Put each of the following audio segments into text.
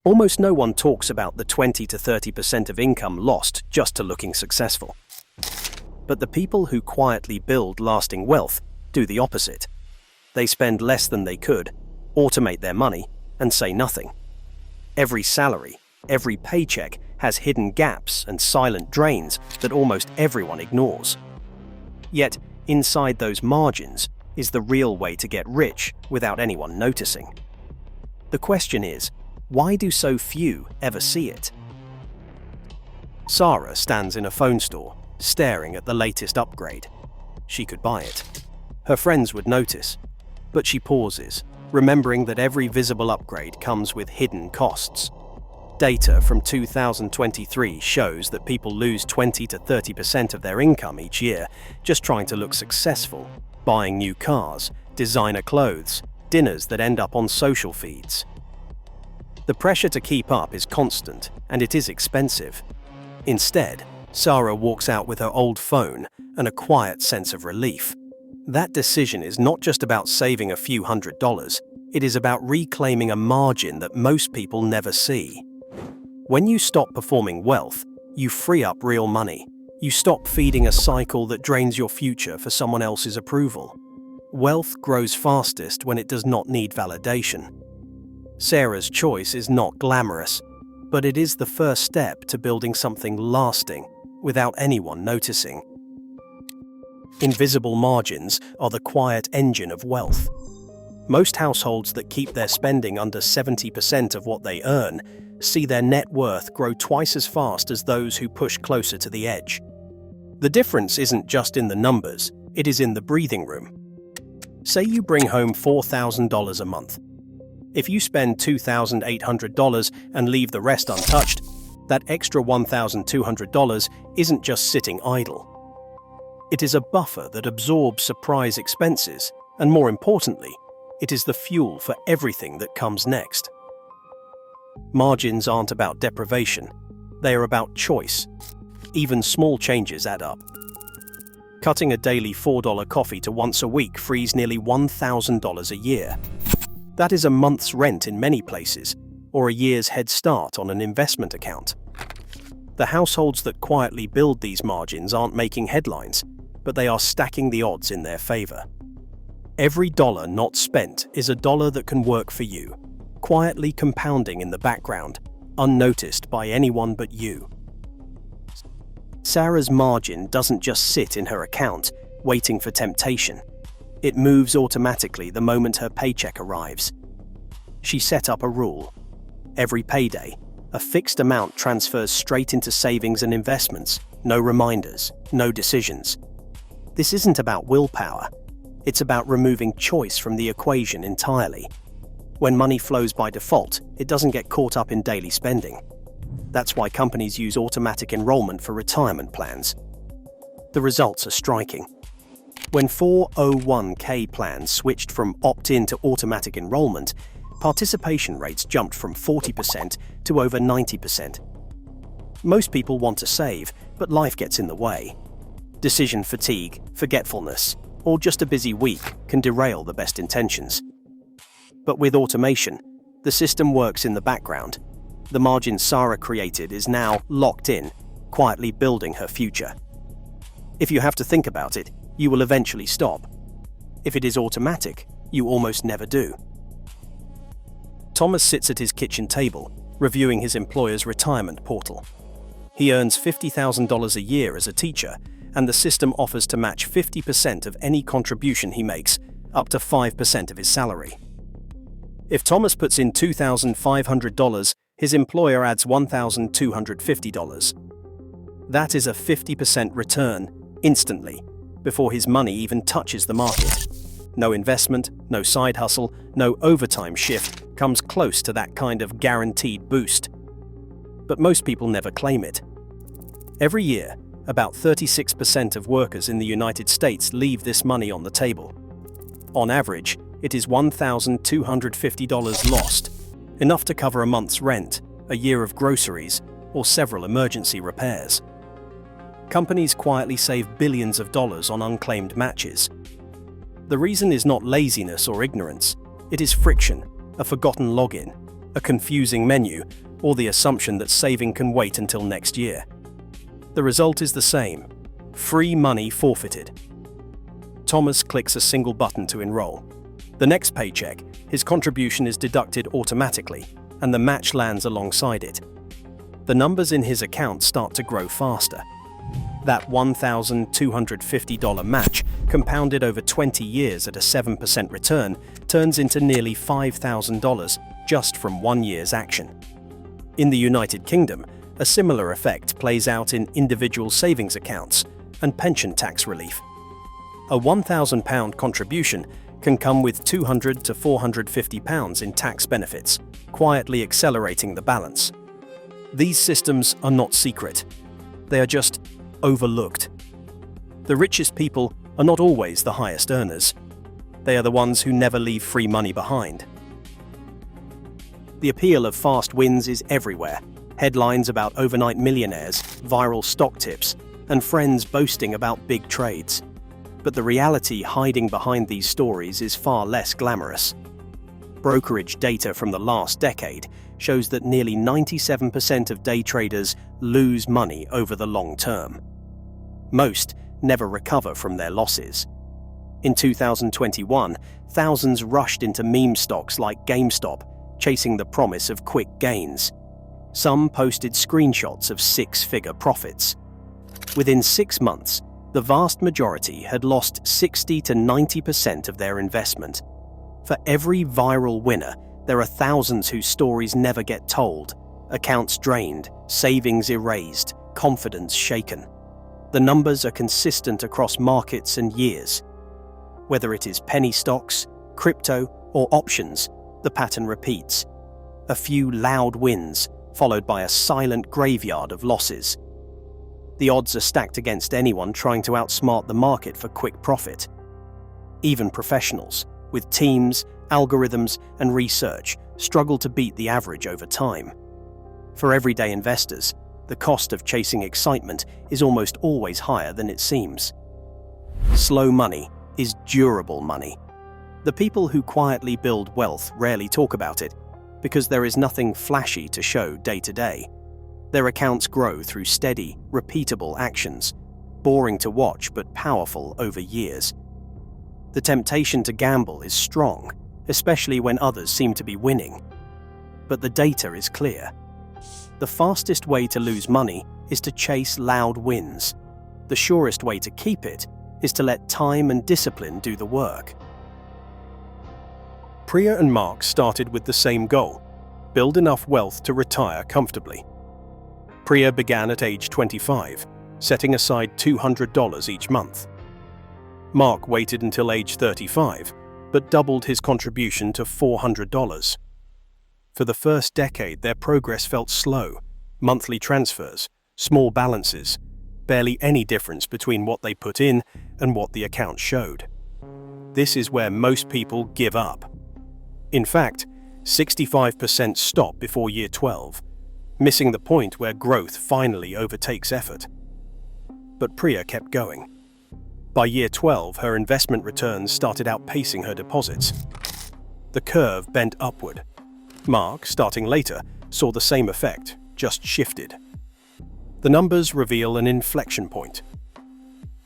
Almost no one talks about the 20 to 30% of income lost just to looking successful. But the people who quietly build lasting wealth do the opposite. They spend less than they could, automate their money, and say nothing. Every salary, every paycheck has hidden gaps and silent drains that almost everyone ignores. Yet, inside those margins is the real way to get rich without anyone noticing. The question is, why do so few ever see it? Sarah stands in a phone store, staring at the latest upgrade. She could buy it. Her friends would notice, but she pauses, remembering that every visible upgrade comes with hidden costs. Data from 2023 shows that people lose 20 to 30% of their income each year just trying to look successful, buying new cars, designer clothes, dinners that end up on social feeds. The pressure to keep up is constant, and it is expensive. Instead, Sarah walks out with her old phone and a quiet sense of relief. That decision is not just about saving a few $100s, it is about reclaiming a margin that most people never see. When you stop performing wealth, you free up real money. You stop feeding a cycle that drains your future for someone else's approval. Wealth grows fastest when it does not need validation. Sarah's choice is not glamorous, but it is the first step to building something lasting without anyone noticing. Invisible margins are the quiet engine of wealth. Most households that keep their spending under 70% of what they earn see their net worth grow twice as fast as those who push closer to the edge. The difference isn't just in the numbers, it is in the breathing room. Say you bring home $4,000 a month. If you spend $2,800 and leave the rest untouched, that extra $1,200 isn't just sitting idle. It is a buffer that absorbs surprise expenses, and more importantly, it is the fuel for everything that comes next. Margins aren't about deprivation, they are about choice. Even small changes add up. Cutting a daily $4 coffee to once a week frees nearly $1,000 a year. That is a month's rent in many places, or a year's head start on an investment account. The households that quietly build these margins aren't making headlines, but they are stacking the odds in their favor. Every dollar not spent is a dollar that can work for you, quietly compounding in the background, unnoticed by anyone but you. Sarah's margin doesn't just sit in her account, waiting for temptation. It moves automatically the moment her paycheck arrives. She set up a rule. Every payday, a fixed amount transfers straight into savings and investments, no reminders, no decisions. This isn't about willpower. It's about removing choice from the equation entirely. When money flows by default, it doesn't get caught up in daily spending. That's why companies use automatic enrollment for retirement plans. The results are striking. When 401k plans switched from opt-in to automatic enrollment, participation rates jumped from 40% to over 90%. Most people want to save, but life gets in the way. Decision fatigue, forgetfulness, or just a busy week can derail the best intentions. But with automation, the system works in the background. The margin Sarah created is now locked in, quietly building her future. If you have to think about it, you will eventually stop. If it is automatic, you almost never do. Thomas sits at his kitchen table, reviewing his employer's retirement portal. He earns $50,000 a year as a teacher, and the system offers to match 50% of any contribution he makes, up to 5% of his salary. If Thomas puts in $2,500, his employer adds $1,250. That is a 50% return, instantly, before his money even touches the market. No investment, no side hustle, no overtime shift comes close to that kind of guaranteed boost. But most people never claim it. Every year, about 36% of workers in the United States leave this money on the table. On average, it is $1,250 lost, enough to cover a month's rent, a year of groceries, or several emergency repairs. Companies quietly save billions of dollars on unclaimed matches. The reason is not laziness or ignorance, it is friction, a forgotten login, a confusing menu, or the assumption that saving can wait until next year. The result is the same: free money forfeited. Thomas clicks a single button to enroll. The next paycheck, his contribution is deducted automatically, and the match lands alongside it. The numbers in his account start to grow faster. That $1,250 match, compounded over 20 years at a 7% return, turns into nearly $5,000 just from 1 year's action. In the United Kingdom, a similar effect plays out in individual savings accounts and pension tax relief. A £1,000 contribution can come with £200 to £450 in tax benefits, quietly accelerating the balance. These systems are not secret. They are just overlooked. The richest people are not always the highest earners. They are the ones who never leave free money behind. The appeal of fast wins is everywhere. Headlines about overnight millionaires, viral stock tips, and friends boasting about big trades. But the reality hiding behind these stories is far less glamorous. Brokerage data from the last decade shows that nearly 97% of day traders lose money over the long term. Most never recover from their losses. In 2021, thousands rushed into meme stocks like GameStop, chasing the promise of quick gains. Some posted screenshots of six-figure profits. Within 6 months, the vast majority had lost 60 to 90% of their investment. For every viral winner, there are thousands whose stories never get told, accounts drained, savings erased, confidence shaken. The numbers are consistent across markets and years. Whether it is penny stocks, crypto, or options, the pattern repeats. A few loud wins, followed by a silent graveyard of losses. The odds are stacked against anyone trying to outsmart the market for quick profit. Even professionals, with teams, algorithms, and research, struggle to beat the average over time. For everyday investors, the cost of chasing excitement is almost always higher than it seems. Slow money is durable money. The people who quietly build wealth rarely talk about it, because there is nothing flashy to show day to day. Their accounts grow through steady, repeatable actions, boring to watch but powerful over years. The temptation to gamble is strong, especially when others seem to be winning. But the data is clear. The fastest way to lose money is to chase loud wins. The surest way to keep it is to let time and discipline do the work. Priya and Mark started with the same goal: build enough wealth to retire comfortably. Priya began at age 25, setting aside $200 each month. Mark waited until age 35, but doubled his contribution to $400. For the first decade, their progress felt slow: monthly transfers, small balances, barely any difference between what they put in and what the account showed. This is where most people give up. In fact, 65% stop before year 12, missing the point where growth finally overtakes effort. But Priya kept going. By year 12, her investment returns started outpacing her deposits. The curve bent upward. Mark, starting later, saw the same effect, just shifted. The numbers reveal an inflection point.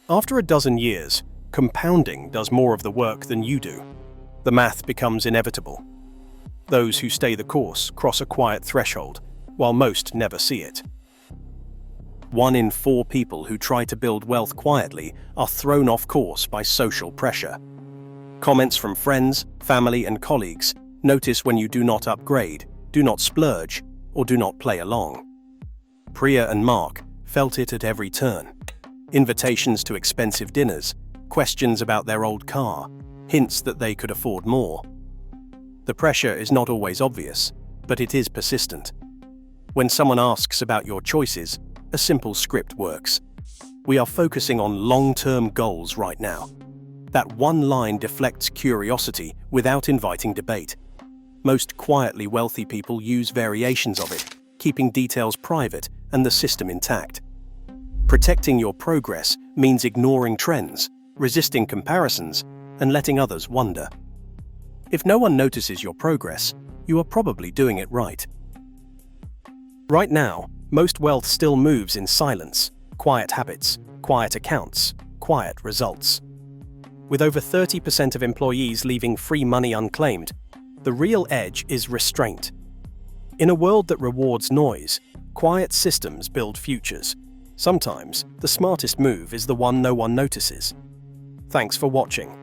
After a dozen years, compounding does more of the work than you do. The math becomes inevitable. Those who stay the course cross a quiet threshold, while most never see it. 1 in 4 people who try to build wealth quietly are thrown off course by social pressure. Comments from friends, family, and colleagues notice when you do not upgrade, do not splurge, or do not play along. Priya and Mark felt it at every turn. Invitations to expensive dinners, questions about their old car, hints that they could afford more. The pressure is not always obvious, but it is persistent. When someone asks about your choices, a simple script works. We are focusing on long-term goals right now. That one line deflects curiosity without inviting debate. Most quietly wealthy people use variations of it, keeping details private and the system intact. Protecting your progress means ignoring trends, resisting comparisons, and letting others wonder. If no one notices your progress, you are probably doing it right. Right now, most wealth still moves in silence, quiet habits, quiet accounts, quiet results. With over 30% of employees leaving free money unclaimed, the real edge is restraint. In a world that rewards noise, quiet systems build futures. Sometimes, the smartest move is the one no one notices. Thanks for watching.